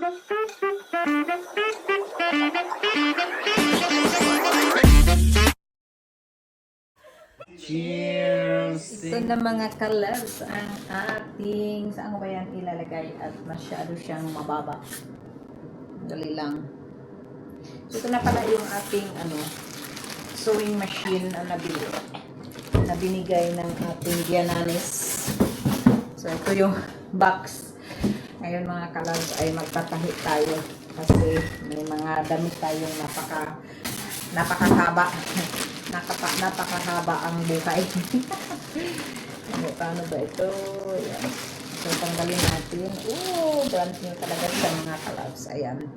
Cheers! Ito na mga kalabs ang ating, saan ko ba yan ilalagay at masyado siyang mababa. Dali lang. So ito na pala yung ating sewing machine na binigay ng ating Giananis. So ito yung box. Ngayon mga kalabs ay magtatahi tayo kasi may mga damit tayong napakahaba. Napakahaba ang buhay. Paano ba ito? Ayan. So, tanggalin natin. Brand new talaga siya mga kalabs. Ayan.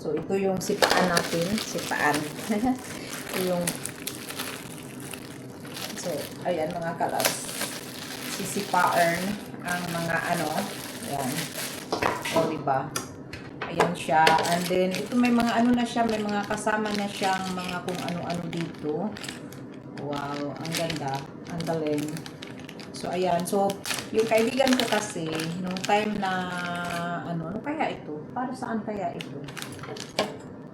So, ito yung sipaan natin. Sipaan. Ito yung so, ayan mga kalabs. Sisipaan ang mga ayan. O, diba? Ayan siya. And then, ito may mga na siya, may mga kasama na siyang mga kung ano-ano dito. Wow, ang ganda. Ang galing. So, ayan. So, yung kaibigan ko kasi, nung time na, ano kaya ito? Para saan kaya ito?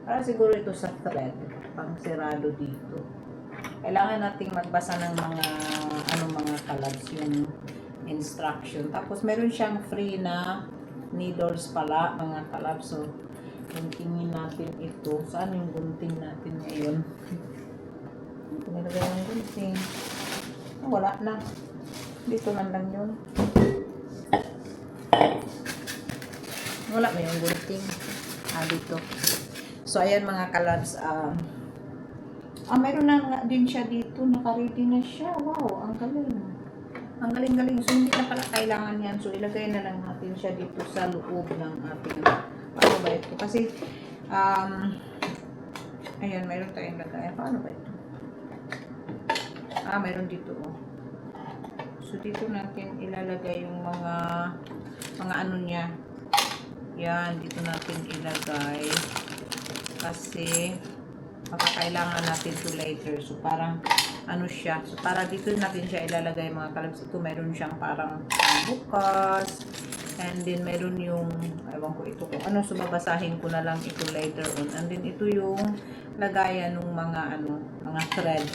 Para siguro ito sa thread. Pang sirado dito. Kailangan nating magbasa ng mga, mga kalabs, yung instruction. Tapos, meron siyang free na needles pala, mga kalabs. So, guntingin natin ito. Saan yung gunting natin ngayon? Nilagay ng gunting. Wala na. Dito lang yun. Wala na yung gunting. Dito. So, ayan mga kalabs. Meron na nga din siya dito. Naka-ready na siya. Wow, ang galing. Ang galing-galing. So, hindi na pala kailangan yan. So, ilagay na lang natin siya dito sa loob ng ating, paano ba ito? Kasi, ayan, mayroon tayong lagay. Paano ba ito? Mayroon dito, So, dito natin ilalagay yung mga niya. Yan, dito natin ilagay. Kasi, makakailangan natin ito later. So, parang, siya. So, para dito natin siya ilalagay mga kalabs. Ito, meron siyang parang bukas. And then, meron yung, ewan ko ito kung ano. So, babasahin ko na lang ito later on. And then, ito yung lagayan ng mga, mga thread.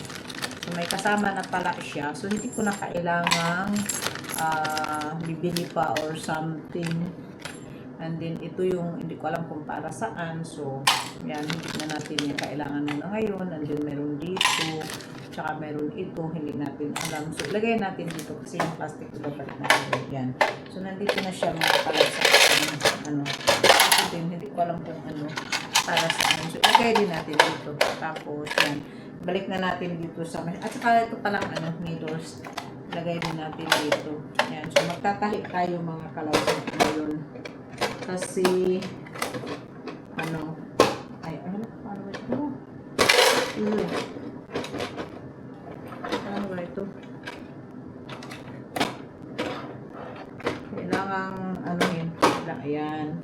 So, may kasama na pala siya. So, hindi ko na kailangang bibili pa or something. And then, ito yung, hindi ko alam kung para saan. So, yan, hindi na natin yung kailangan na ngayon. And then, meron dito. Tsaka, meron ito. Hindi natin alam. So, ilagay natin dito kasi yung plastic ito balik natin. Yan. So, nandito na siya mga pala sa ito din, hindi ko alam kung para saan. So, ilagay din natin dito. Tapos, yan. Balik na natin dito sa, at saka ito palang needles. Ilagay din natin dito. Yan. So, magtatahi tayo mga kalabs ngayon. Kasi, paano ba ito? Paano ba ito? Kailangang, ayan.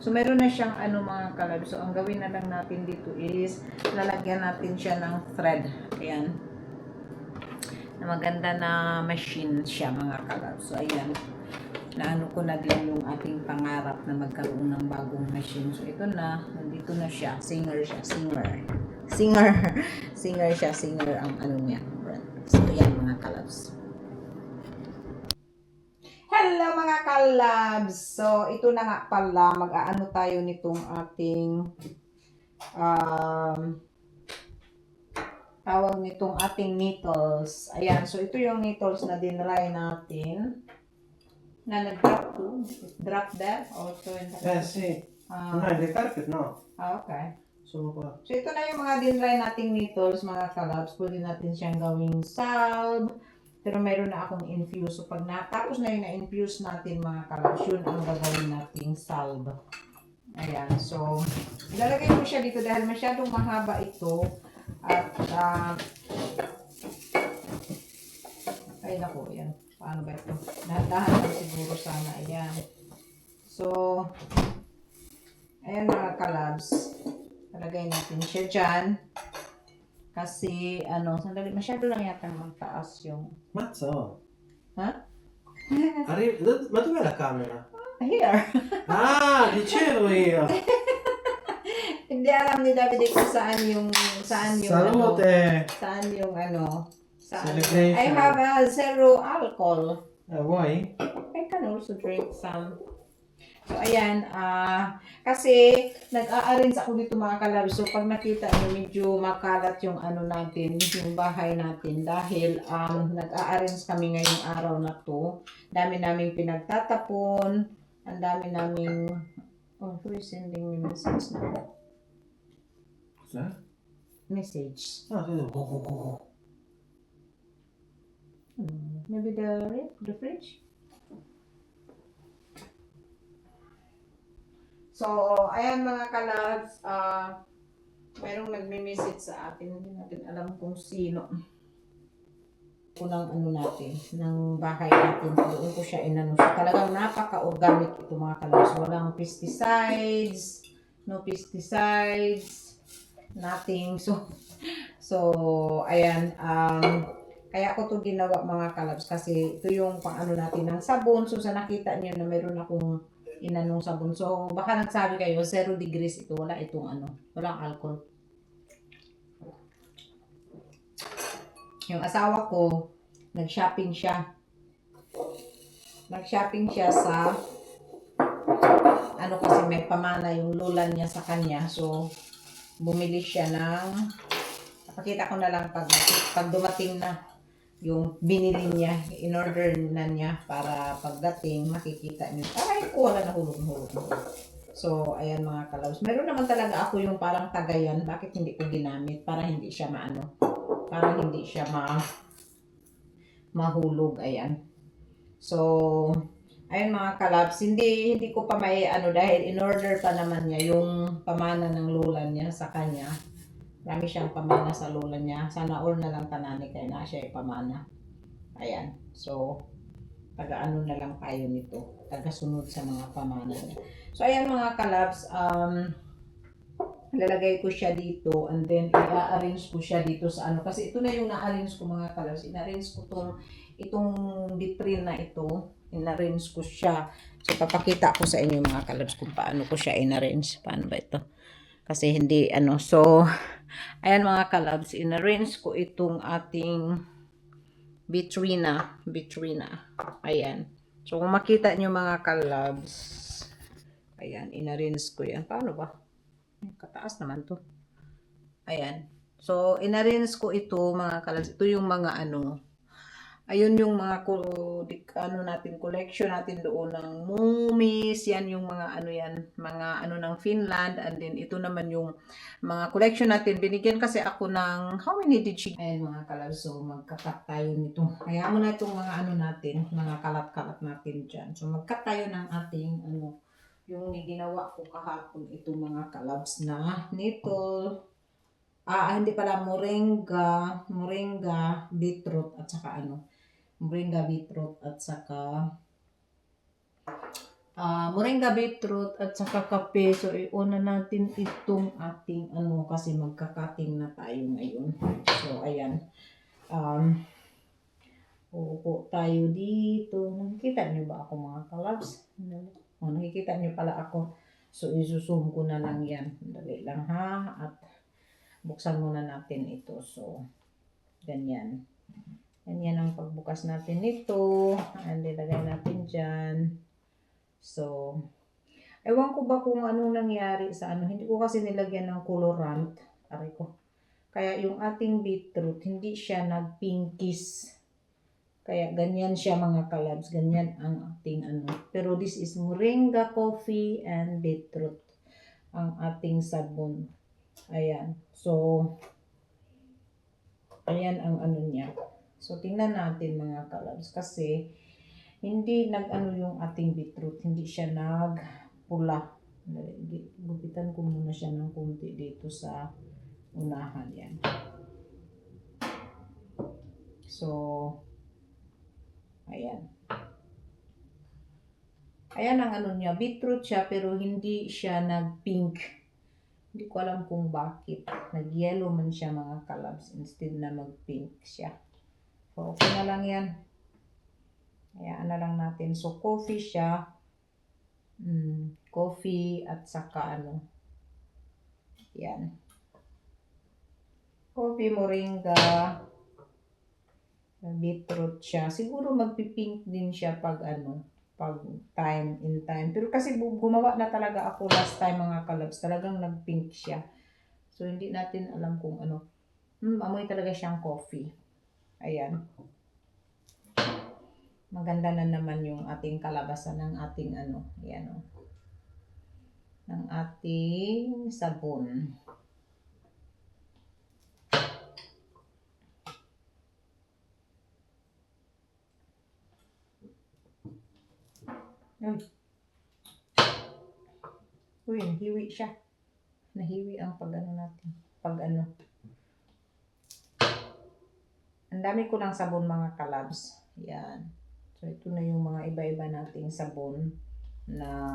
So, meron na siyang, mga kalabs. So, ang gawin na lang natin dito is, lalagyan natin siya ng thread. Ayan. Na maganda na machine siya, mga kalabs. So, ayan. Naano ko na din yung ating pangarap na magkaroon ng bagong machine. So, ito na. Nandito na siya. Singer siya. Singer ang niya. So, ayan mga kalabs. Hello mga kalabs! So, ito na nga pala. Mag-aano tayo nitong ating tawag nitong ating needles. Ayan. So, ito yung needles na dinry natin. Na nag-drop to? Drop there? Also in the carpet? Sì. No, in the carpet, no. Okay. Sono qua. So, ito na yung mga dinry nating needles, mga kalabs. Pwede natin siyang gawing salve. Pero mayroon na akong infuse. So, pag natapos na yung na-infuse natin, mga kalabs, yun ang gagawin nating salve. Ayan. So, ilalagay ko siya dito dahil masyadong mahaba ito. At, ay naku, ayan. Paano ba ito? Dahan-dahan lang siguro sana. Ayan. So, ayan mga kalabs. Talagay natin siya dyan. Kasi, sandali, masyado lang yata magtaas yung... Mazza, oh. Ha? Ma dov'è la camera? Here. Dicevo io. Hindi alam ni Davide kung saan yung Salute. saan yung saan. Celebration. I have a zero alcohol. Vuoi? I can also drink some. So, ayan, kasi nag-a-arrange ako dito mga kalab. So, pag nakita nyo, medyo makalat yung natin, yung bahay natin. Dahil nag-a-arrange kami ngayong araw na to. Dami naming pinagtatapon. Ang dami naming... Oh, who is sending me message now? Cos'è? Message. Go. Maybe the fridge? So, ayan mga kalabs, mayroong nagme-message sa atin. Hindi natin alam kung sino. Unang natin, ng bahay natin. Doon ko siya inano. So, talagang napaka-organic ito mga kalabs. Walang pesticides, no pesticides, nothing. So ayan, kaya ako to ginawa mga kalabs kasi ito yung pang natin ng sabon. So, sa nakita niyo na mayroon akong inanong sabon. So, baka nagsabi kayo, 0 degrees ito. Wala itong walang alcohol. Yung asawa ko, nag-shopping siya. Nag-shopping siya sa, kasi may pamana yung lola niya sa kanya. So, bumili siya ng, pakita ko na lang pag dumating na yung binili niya, in-order na niya para pagdating, makikita niyo. Aray ko, wala na hulog. So, ayan mga kalabs. Meron naman talaga ako yung parang tagayan. Bakit hindi ko ginamit? Para hindi siya para hindi siya mahulog. Ayan. So, ayan mga kalabs. Hindi ko pa may dahil in-order pa naman niya yung pamana ng lola niya sa kanya. Marami siyang pamana sa lola niya. Sana all na lang tanani kaya na siya pamana. Ayan. So, taga-ano na lang tayo nito. Taga-sunod sa mga pamana niya. So, ayan mga kalabs. Lalagay ko siya dito and then i-arrange ko siya dito sa Kasi ito na yung na-arrange ko mga kalabs. I-arrange ko itong vitrine na ito. In-arrange ko siya. So, papakita ko sa inyo mga kalabs kung paano ko siya in-arrange. Paano ba ito? Kasi hindi So, ayan mga kalabs. In-arrange ko itong ating vitrina. Ayan. So, kung makita nyo mga kalabs, ayan, in-arrange ko yan. Paano ba? Kataas naman to. Ayan. So, in-arrange ko ito mga kalabs. Ito yung mga ayun yung mga natin, collection natin doon ng mummies. Yan yung mga mga ng Finland. And then, ito naman yung mga collection natin. Binigyan kasi ako ng, how many did she? Ayan mga kalabs. So, magkakat tayo nito. Kaya mo na itong mga natin, mga kalat-kalat natin dyan. So, magkat tayo ng ating, yung ginawa ko kahapon itong mga kalabs na nito. Hindi pala, moringa, beetroot, at saka moringa, beetroot, at saka kape. So, iuna natin itong ating kasi magkakating na tayo ngayon. So, ayan. Uupo tayo dito. Nakikita niyo ba ako mga kalabs? Nakikita niyo pala ako. So, isusum ko na lang yan. Dali lang ha. At buksan muna natin ito. So, ganyan. Ganyan ang pagbukas natin nito. And ilagay natin dyan. So, ewan ko ba kung anong nangyari sa Hindi ko kasi nilagyan ng colorant. Aray ko. Kaya yung ating beetroot, hindi siya nag-pinkies. Kaya ganyan siya mga kalabs. Ganyan ang ating Pero this is moringa, coffee, and beetroot. Ang ating sabon. Ayan. So, ayan ang niya. So, tingnan natin mga kalabs. Kasi, hindi yung ating beetroot. Hindi siya nagpula. Gupitan ko muna siya ng kunti dito sa unahan. Yan. So, ayan. Ayan ang niya. Beetroot siya pero hindi siya nag-pink. Hindi ko alam kung bakit. Nag-yellow man siya mga kalabs instead na mag-pink siya. So, okay na lang yan. Hayaan na lang natin. So, coffee siya. coffee at saka ano. Yan. Coffee, moringa, beetroot siya. Siguro magpipink din siya pag ano, pag in time. Pero kasi gumawa na talaga ako last time mga kalabs. Talagang nag-pink siya. So, hindi natin alam kung ano. Amoy talaga siyang coffee. Ayan. Maganda na naman yung ating kalabasan ng ating ano. Ayan o. Ng ating sabon. Uy, nahiwi siya. Nahiwi ang pag-ano natin. Pag-ano. Ang dami ko ng sabon mga kalabs. Yan. So, ito na yung mga iba-iba nating sabon na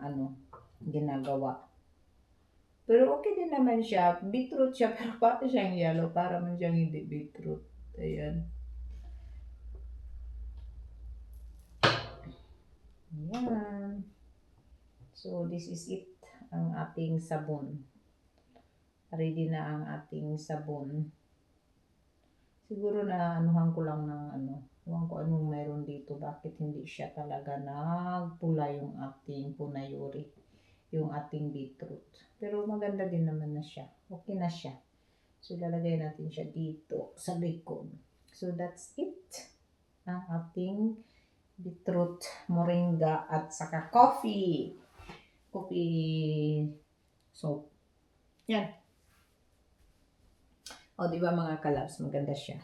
ano, ginagawa. Pero okay din naman siya. Beetroot siya, pero pati siyang yellow. Para man siyang hindi beetroot. Ayan. Ayan. So, this is it. Ang ating sabon. Ready na ang ating sabon. Siguro na anuhan ko lang ng ano. Huwag ko anong meron dito. Bakit hindi siya talaga nagpula yung ating punayuri. Yung ating beetroot. Pero maganda din naman na siya. Okay na siya. So, lalagay natin siya dito sa likod. So, that's it. Ang ating beetroot, moringa, at saka coffee. Coffee soap. Yan. O, di ba mga kalabs? Maganda siya.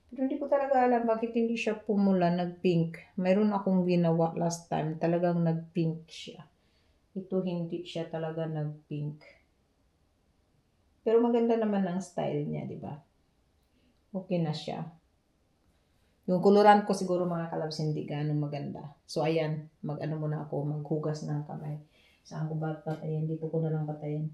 Pero hindi ko talaga alam bakit hindi siya pumula, nag-pink. Mayroon akong ginawa last time. Talagang nag-pink siya. Ito hindi siya talaga nag-pink. Pero maganda naman ang style niya, di ba? Okay na siya. Yung koloran ko siguro mga kalabs hindi ganun maganda. So ayan, mag-ano muna ako, maghugas ng kamay. Saan ko ba patayin? Dito ko na lang patayin.